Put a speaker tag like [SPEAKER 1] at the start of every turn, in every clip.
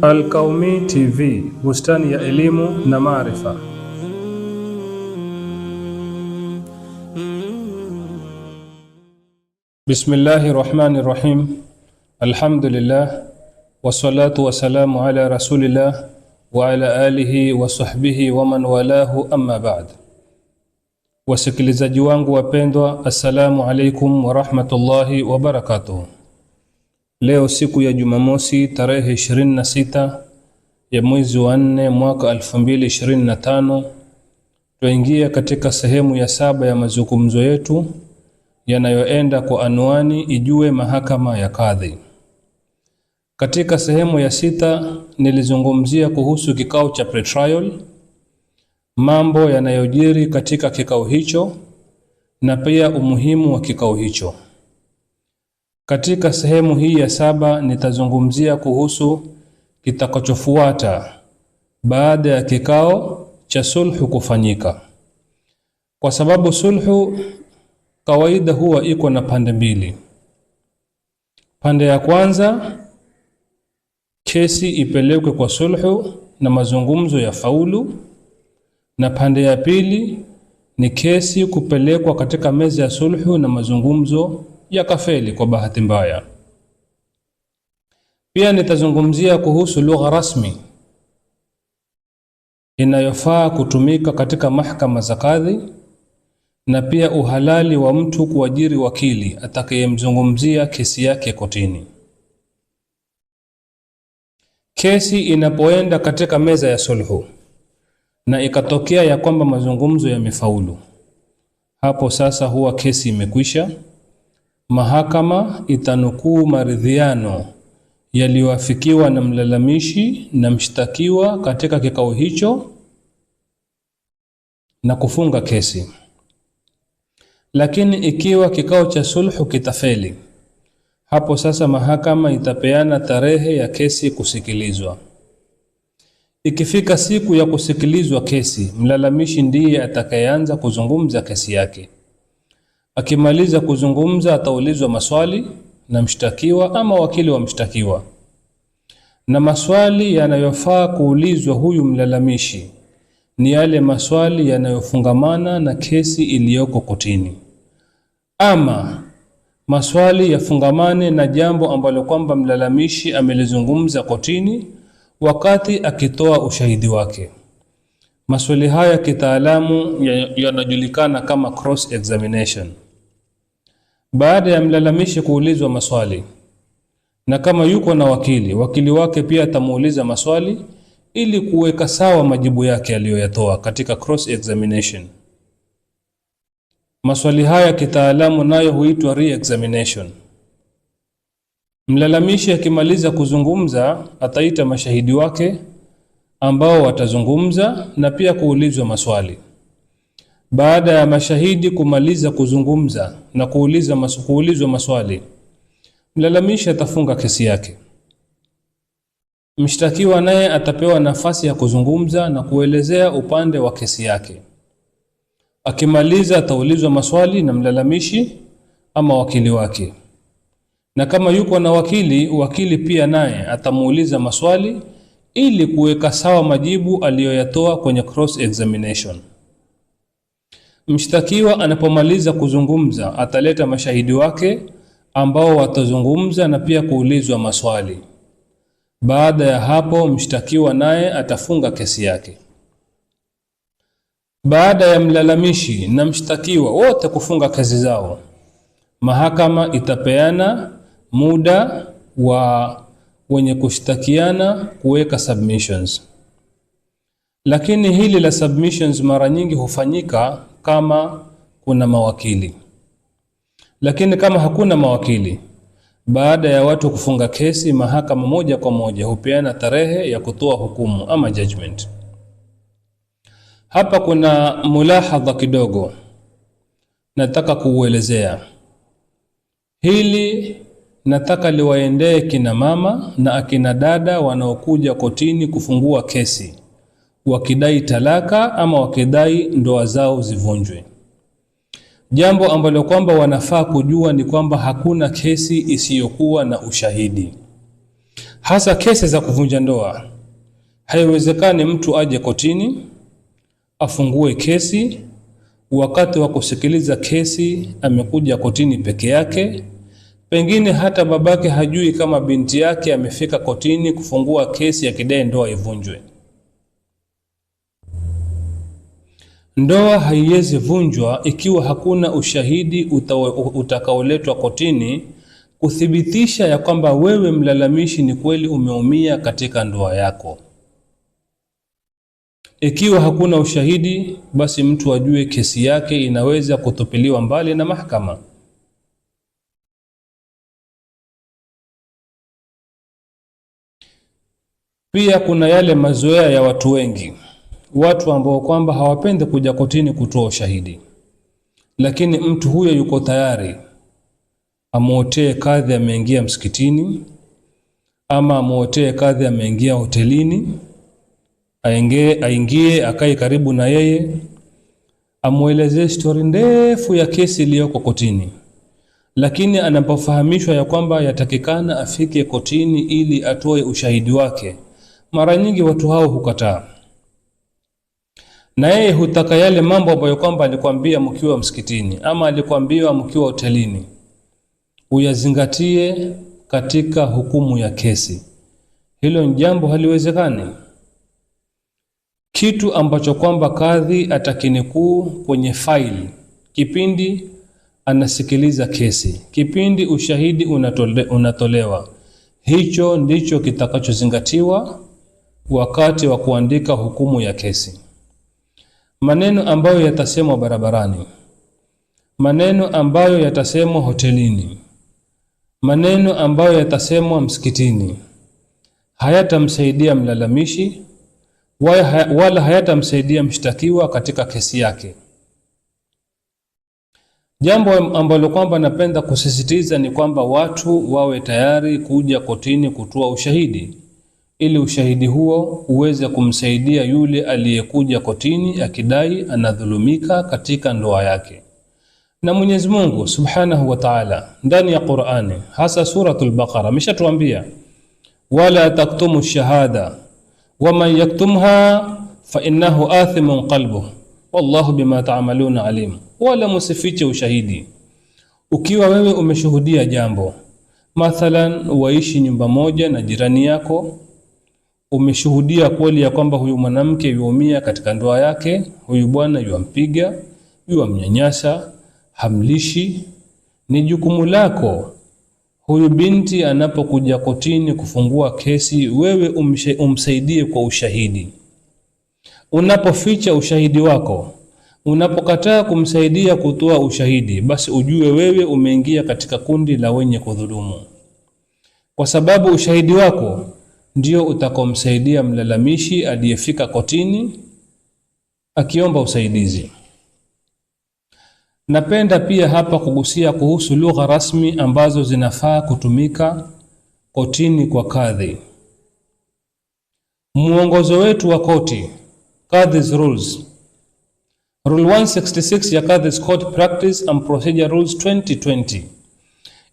[SPEAKER 1] Al-Qaumi TV, bustani ya elimu na maarifa. Bismillahir Rahmanir Rahim. Alhamdulillah wassalatu wassalamu ala rasulillah wa ala alihi wa sahbihi wa man walahu, amma ba'd. Wasikilizaji wangu wapendwa, assalamu alaikum wa rahmatullahi wa barakatuh. Leo siku ya Jumamosi tarehe 26 ya mwezi wa 4 mwaka 2025, tuingia katika sehemu ya 7 ya mazungumzo yetu yanayoenda kwa anwani Ijue Mahakama ya Kadhi. Katika sehemu ya 6 nilizungumzia kuhusu kikao cha pretrial, mambo yanayojiri katika kikao hicho na pia umuhimu wa kikao hicho. Katika sehemu hii ya 7 nitazungumzia kuhusu kitakachofuata baada ya kikao cha sulhu kufanyika, kwa sababu sulhu kawaida huwa iko na pande mbili. Pande ya kwanza, kesi ipelekwe kwa sulhu na mazungumzo ya faulu, na pande ya pili ni kesi kupelekwa katika meza ya sulhu na mazungumzo ya kafeli kwa bahati mbaya. Pia nitazungumzia kuhusu lugha rasmi inayofaa kutumika katika mahakama za kadhi, na pia uhalali wa mtu kuajiri wakili atakayemzungumzia kesi yake kotini. Kesi inapoenda katika meza ya sulhu na ikatokea ya kwamba mazungumzo yamefaulu, hapo sasa huwa kesi imekwisha. Mahakama itanukuu maridhiano yaliyoafikiwa na mlalamishi na mshtakiwa katika kikao hicho na kufunga kesi. Lakini ikiwa kikao cha sulhu kitafeli, hapo sasa mahakama itapeana tarehe ya kesi kusikilizwa. Ikifika siku ya kusikilizwa kesi, mlalamishi ndiye atakayeanza kuzungumza kesi yake. Akimaliza kuzungumza, ataulizwa maswali na mshtakiwa ama wakili wa mshtakiwa, na maswali yanayofaa kuulizwa huyu mlalamishi ni yale maswali yanayofungamana na kesi iliyoko kotini, ama maswali yafungamane na jambo ambalo kwamba mlalamishi amelizungumza kotini wakati akitoa ushahidi wake. Maswali haya kitaalamu yanajulikana kama cross examination. Baada ya mlalamishi kuulizwa maswali, na kama yuko na wakili wake pia atamuuliza maswali ili kuweka sawa majibu yake aliyoyatoa katika cross examination. Maswali haya kitaalamu nayo huitwa re-examination. Mlalamishi akimaliza kuzungumza, ataita mashahidi wake ambao watazungumza na pia kuulizwa maswali. Baada ya mashahidi kumaliza kuzungumza na kuulizwa maswali, mlalamishi atafunga kesi yake. Mshtakiwa naye atapewa nafasi ya kuzungumza na kuelezea upande wa kesi yake. Akimaliza ataulizwa maswali na mlalamishi ama wakili wake, na kama yuko na wakili pia naye atamuuliza maswali ili kuweka sawa majibu aliyoyatoa kwenye cross examination. Mshtakiwa anapomaliza kuzungumza, ataleta mashahidi wake ambao watazungumza na pia kuulizwa maswali. Baada ya hapo, mshtakiwa naye atafunga kesi yake. Baada ya mlalamishi na mshtakiwa wote kufunga kesi zao, mahakama itapeana muda wa wenye kushtakiana kuweka submissions. Lakini hili la submissions mara nyingi hufanyika kama kuna mawakili. Lakini kama hakuna mawakili, baada ya watu kufunga kesi, mahakama moja kwa moja hupeana tarehe ya kutoa hukumu ama judgment. Hapa kuna mulahadha kidogo nataka kuuelezea. Hili nataka liwaendee kina mama na akina dada wanaokuja kotini kufungua kesi wakidai talaka ama wakidai ndoa zao zivunjwe. Jambo ambalo kwamba wanafaa kujua ni kwamba hakuna kesi isiyokuwa na ushahidi. hasa kesi za kuvunja ndoa. Haiwezekani mtu aje kotini afungue kesi, wakati wa kusikiliza kesi amekuja kotini peke yake, pengine hata babake hajui kama binti yake amefika kotini kufungua kesi ya kidai ndoa ivunjwe. Ndoa haiwezi vunjwa ikiwa hakuna ushahidi utakaoletwa kotini kuthibitisha ya kwamba wewe mlalamishi ni kweli umeumia katika ndoa yako. Ikiwa hakuna ushahidi, basi mtu ajue kesi yake inaweza kutupiliwa mbali na mahakama. Pia kuna yale mazoea ya watu wengi, watu ambao kwamba hawapendi kuja kotini kutoa ushahidi, lakini mtu huyo yuko tayari amuotee kadhi ameingia msikitini, ama amuotee kadhi ameingia hotelini, aingie akae karibu na yeye, amuelezee story ndefu ya kesi iliyoko kotini. Lakini anapofahamishwa ya kwamba yatakikana afike kotini ili atoe ushahidi wake, mara nyingi watu hao hukataa, na yeye hutaka yale mambo ambayo kwamba alikwambia mkiwa msikitini ama alikwambia mkiwa hotelini uyazingatie katika hukumu ya kesi. Hilo ni jambo haliwezekani. Kitu ambacho kwamba kadhi atakinukuu kwenye faili kipindi anasikiliza kesi, kipindi ushahidi unatolewa, hicho ndicho kitakachozingatiwa wakati wa kuandika hukumu ya kesi. Maneno ambayo yatasemwa barabarani, maneno ambayo yatasemwa hotelini, maneno ambayo yatasemwa msikitini hayatamsaidia mlalamishi wala hayatamsaidia mshtakiwa katika kesi yake. Jambo ambalo kwamba napenda kusisitiza ni kwamba watu wawe tayari kuja kotini kutoa ushahidi, ili ushahidi huo uweze kumsaidia yule aliyekuja kotini akidai anadhulumika katika ndoa yake. Na Mwenyezi Mungu Subhanahu wa Ta'ala ndani ya Qur'ani, hasa suratul Baqara, ameshatuambia wala taktumu shahada waman yaktumha fa innahu athimun qalbuhu wallahu bima ta'maluna alim. Wala musifiche ushahidi. Ukiwa wewe umeshuhudia jambo, mathalan waishi nyumba moja na jirani yako, umeshuhudia kweli ya kwamba huyu mwanamke yuumia katika ndoa yake, huyu bwana yuampiga, yuamnyanyasa, hamlishi, ni jukumu lako huyu binti anapokuja kotini kufungua kesi, wewe umsaidie kwa ushahidi. Unapoficha ushahidi wako, unapokataa kumsaidia kutoa ushahidi, basi ujue wewe umeingia katika kundi la wenye kudhulumu, kwa sababu ushahidi wako ndio utakomsaidia mlalamishi aliyefika kotini akiomba usaidizi. Napenda pia hapa kugusia kuhusu lugha rasmi ambazo zinafaa kutumika kotini kwa kadhi. Muongozo wetu wa koti, Qadhi's Rules, Rule 166 ya Qadhi's Court Practice and Procedure Rules 2020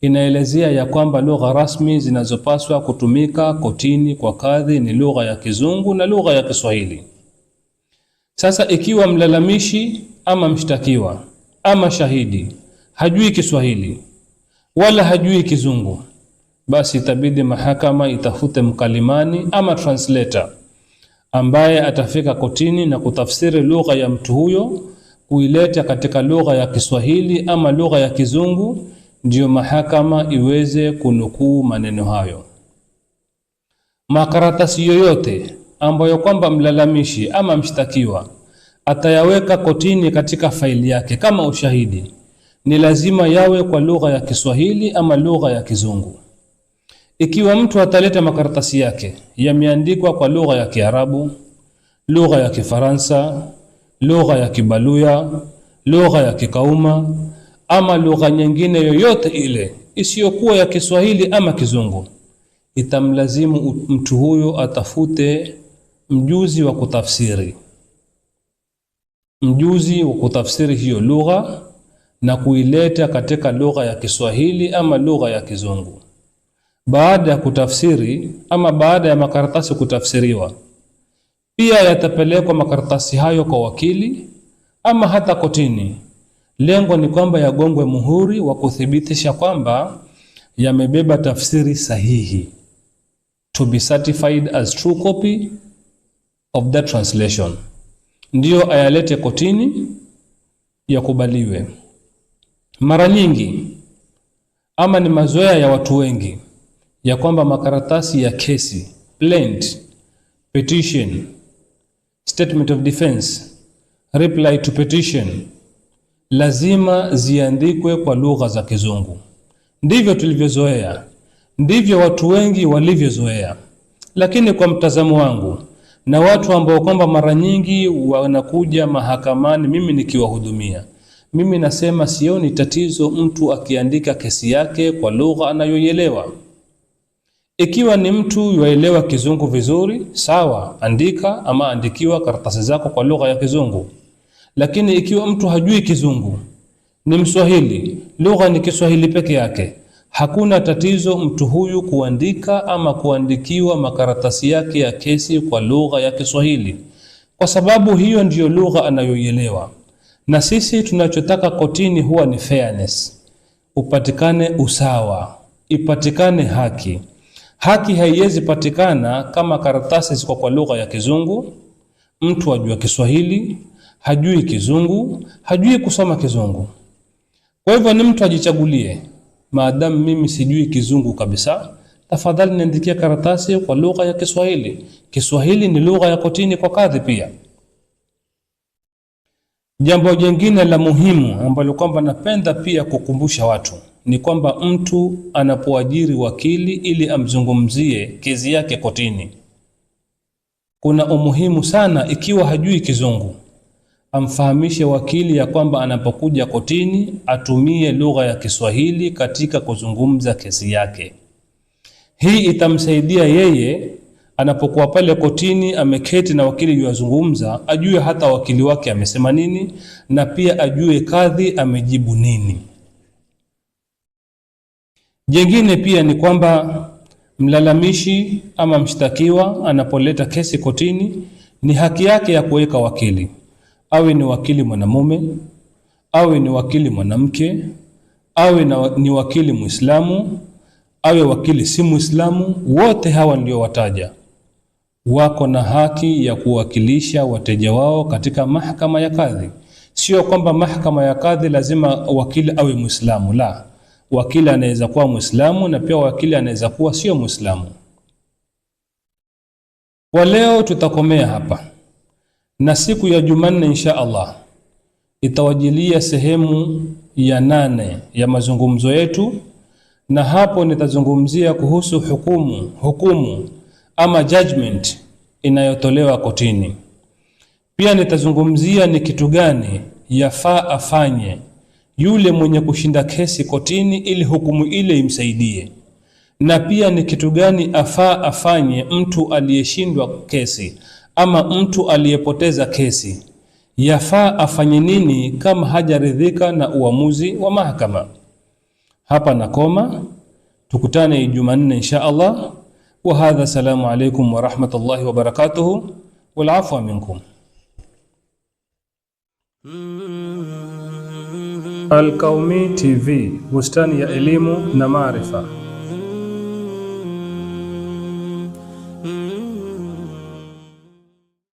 [SPEAKER 1] inaelezea ya kwamba lugha rasmi zinazopaswa kutumika kotini kwa kadhi ni lugha ya Kizungu na lugha ya Kiswahili. Sasa ikiwa mlalamishi ama mshtakiwa ama shahidi hajui Kiswahili wala hajui Kizungu, basi itabidi mahakama itafute mkalimani ama translator ambaye atafika kotini na kutafsiri lugha ya mtu huyo kuileta katika lugha ya Kiswahili ama lugha ya Kizungu, ndio mahakama iweze kunukuu maneno hayo. Makaratasi yoyote ambayo kwamba mlalamishi ama mshtakiwa atayaweka kotini katika faili yake kama ushahidi, ni lazima yawe kwa lugha ya Kiswahili ama lugha ya Kizungu. Ikiwa mtu ataleta makaratasi yake yameandikwa kwa lugha ya Kiarabu, lugha ya Kifaransa, lugha ya Kibaluya, lugha ya Kikauma ama lugha nyingine yoyote ile isiyokuwa ya Kiswahili ama Kizungu, itamlazimu mtu huyo atafute mjuzi wa kutafsiri, mjuzi wa kutafsiri hiyo lugha na kuileta katika lugha ya Kiswahili ama lugha ya Kizungu. baada ya kutafsiri ama baada ya makaratasi kutafsiriwa, pia yatapelekwa makaratasi hayo kwa wakili ama hata kotini. Lengo ni kwamba yagongwe muhuri wa kuthibitisha kwamba yamebeba tafsiri sahihi, to be certified as true copy of that translation, ndiyo ayalete kotini yakubaliwe. Mara nyingi ama ni mazoea ya watu wengi ya kwamba makaratasi ya kesi, plaint, petition, statement of defense, reply to petition, lazima ziandikwe kwa lugha za Kizungu. Ndivyo tulivyozoea, ndivyo watu wengi walivyozoea. Lakini kwa mtazamo wangu na watu ambao kwamba mara nyingi wanakuja mahakamani mimi nikiwahudumia, mimi nasema sioni tatizo mtu akiandika kesi yake kwa lugha anayoielewa. Ikiwa ni mtu yuelewa Kizungu vizuri, sawa, andika ama andikiwa karatasi zako kwa lugha ya Kizungu. Lakini ikiwa mtu hajui Kizungu, ni Mswahili, lugha ni Kiswahili peke yake, hakuna tatizo mtu huyu kuandika ama kuandikiwa makaratasi yake ya kesi kwa lugha ya Kiswahili, kwa sababu hiyo ndiyo lugha anayoielewa. Na sisi tunachotaka kotini huwa ni fairness, upatikane usawa, ipatikane haki. Haki haiwezi patikana kama karatasi ziko kwa lugha ya Kizungu, mtu ajua Kiswahili, hajui Kizungu, hajui kusoma Kizungu. Kwa hivyo ni mtu ajichagulie, maadamu mimi sijui Kizungu kabisa, tafadhali niandikie karatasi kwa lugha ya Kiswahili. Kiswahili ni lugha ya kotini kwa kadhi pia. Jambo jingine la muhimu ambalo kwamba napenda pia kukumbusha watu ni kwamba mtu anapoajiri wakili ili amzungumzie kesi yake kotini, kuna umuhimu sana, ikiwa hajui Kizungu, amfahamishe wakili ya kwamba anapokuja kotini atumie lugha ya Kiswahili katika kuzungumza kesi yake. Hii itamsaidia yeye anapokuwa pale kotini ameketi na wakili yuazungumza, ajue hata wakili wake amesema nini, na pia ajue kadhi amejibu nini. Jengine pia ni kwamba mlalamishi ama mshtakiwa anapoleta kesi kotini, ni haki yake ya kuweka wakili. Awe ni wakili mwanamume, awe ni wakili mwanamke, awe ni wakili Muislamu, awe wakili si Muislamu, wote hawa ndio wataja wako na haki ya kuwakilisha wateja wao katika mahakama ya kadhi. Sio kwamba mahakama ya kadhi lazima wakili awe Muislamu, la. Wakili anaweza kuwa Muislamu na pia wakili anaweza kuwa sio Muislamu. Kwa leo tutakomea hapa, na siku ya Jumanne insha Allah itawajilia sehemu ya 8 ya mazungumzo yetu, na hapo nitazungumzia kuhusu hukumu ama judgment inayotolewa kotini. Pia nitazungumzia ni kitu gani yafaa afanye yule mwenye kushinda kesi kotini ili hukumu ile imsaidie, na pia ni kitu gani afaa afanye mtu aliyeshindwa kesi ama mtu aliyepoteza kesi, yafaa afanye nini kama hajaridhika na uamuzi wa mahakama. Hapa nakoma, tukutane Jumanne insha Allah. Wa hadha, salamu alaykum wa rahmatullahi wa barakatuhu, wal afwa minkum. Al-Qaumi TV, bustani ya elimu na maarifa.